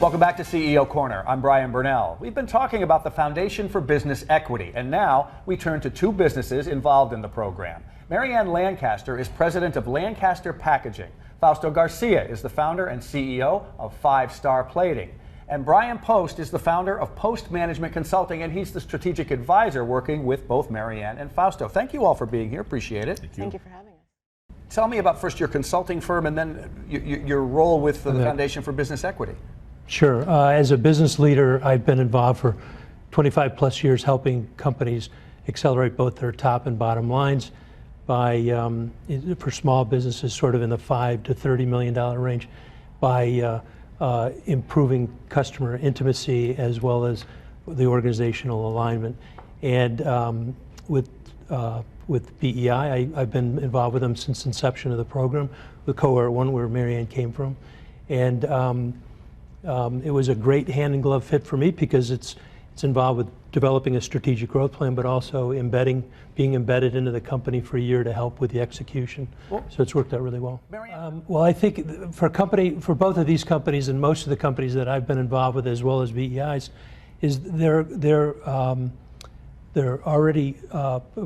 Welcome back to CEO Corner. I'm Brian Burnell. We've been talking about the Foundation for Business Equity, and now we turn to two businesses involved in the program. Marianne Lancaster is president of Lancaster Packaging. Fausto Garcia is the founder and CEO of 5 Star Plating. And Brian Post is the founder of Post Management Consulting, and he's the strategic advisor working with both Marianne and Fausto. Thank you all for being here. Appreciate it. Thank you for having us. Tell me about first your consulting firm and then your role with the Foundation for Business Equity. Sure. As a business leader, I've been involved for 25 plus years helping companies accelerate both their top and bottom lines by, for small businesses, sort of in the $5 to $30 million range, by improving customer intimacy as well as the organizational alignment. And with BEI, I've been involved with them since inception of the program, with Cohort 1, where Marianne came from. And it was a great hand-in-glove fit for me because it's involved with developing a strategic growth plan, but also being embedded into the company for a year to help with the execution. So it's worked out really well. Well, I think for both of these companies and most of the companies that I've been involved with, as well as BEI's, is they're already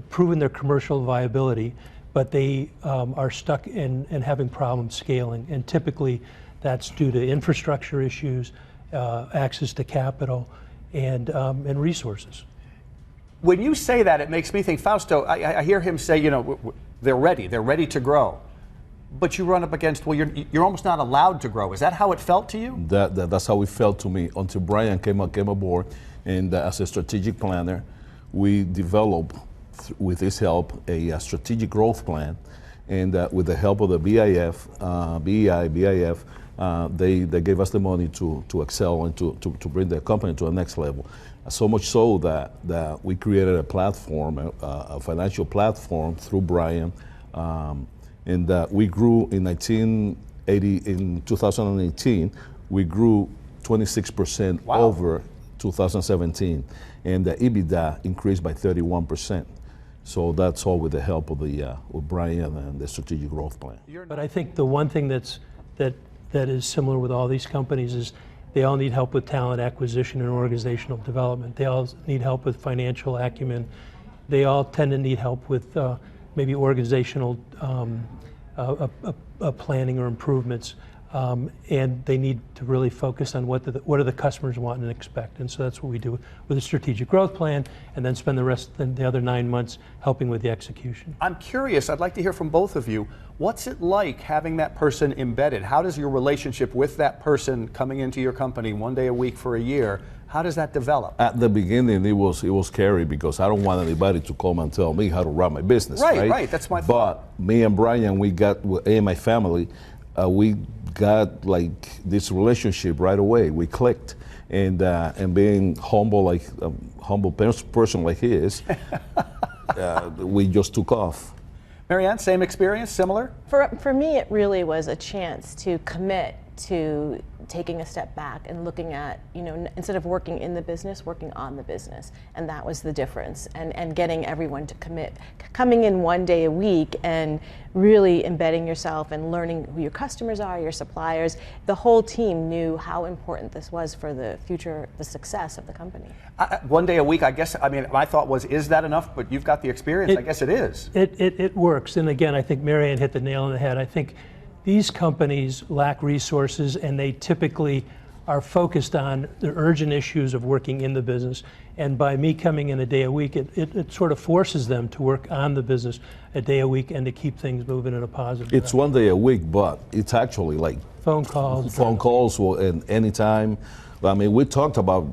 proven their commercial viability, but they are stuck in having problems scaling, and typically that's due to infrastructure issues, access to capital, and resources. When you say that, it makes me think, Fausto, I hear him say, they're ready to grow. But you run up against, well, you're almost not allowed to grow. Is that how it felt to you? That's how it felt to me until Brian came aboard, and as a strategic planner, we developed, with his help, a strategic growth plan, and with the help of the BIF, BEI, BIF, they gave us the money to excel and to bring the company to the next level. So much so that we created a platform, a financial platform through Brian, and we grew in 2018, we grew 26% over 2017, and the EBITDA increased by 31%. So that's all with the help of with Brian and the strategic growth plan. But I think the one thing that is similar with all these companies is they all need help with talent acquisition and organizational development. They all need help with financial acumen. They all tend to need help with maybe organizational planning or improvements. And they need to really focus on what do the customers want and expect. And so that's what we do with a strategic growth plan, and then spend the other 9 months helping with the execution. I'm curious, I'd like to hear from both of you. What's it like having that person embedded? How does your relationship with that person coming into your company 1 day a week for a year, how does that develop? At the beginning, it was scary because I don't want anybody to come and tell me how to run my business. Right, that's my thought. But me and Brian, and my family, we got like this relationship right away. We clicked, and being humble, like a humble person like he is, we just took off. Marianne, same experience, similar? For me, it really was a chance to commit to taking a step back and looking at, instead of working in the business, working on the business. And that was the difference. And getting everyone to commit. Coming in 1 day a week and really embedding yourself and learning who your customers are, your suppliers. The whole team knew how important this was for the success of the company. 1 day a week, I guess, my thought was, is that enough? But you've got the experience, I guess it is. It works. And again, I think Marianne hit the nail on the head. I think these companies lack resources, and they typically are focused on the urgent issues of working in the business. And by me coming in a day a week, it sort of forces them to work on the business a day a week and to keep things moving in a positive direction. It's 1 day a week, but it's actually like phone calls and anytime. We talked about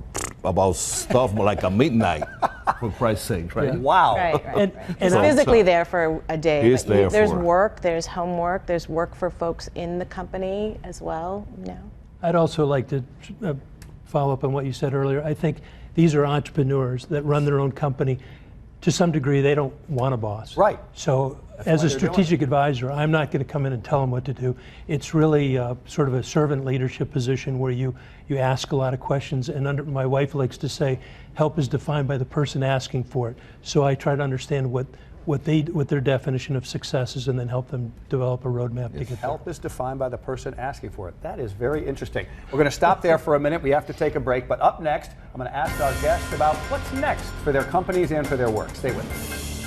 stuff like a midnight, for Christ's sake, right? Yeah. Wow. Right. And so, physically there for a day. He's there there's for work, there's homework, there's work for folks in the company as well. I'd also like to follow up on what you said earlier. I think these are entrepreneurs that run their own company. To some degree, they don't want a boss. Right. So as a strategic advisor, I'm not going to come in and tell them what to do. It's really sort of a servant leadership position where you ask a lot of questions. And my wife likes to say, help is defined by the person asking for it. So I try to understand what what their definition of success is, and then help them develop a roadmap to get there. Help is defined by the person asking for it. That is very interesting. We're going to stop there for a minute. We have to take a break. But up next, I'm going to ask our guests about what's next for their companies and for their work. Stay with us.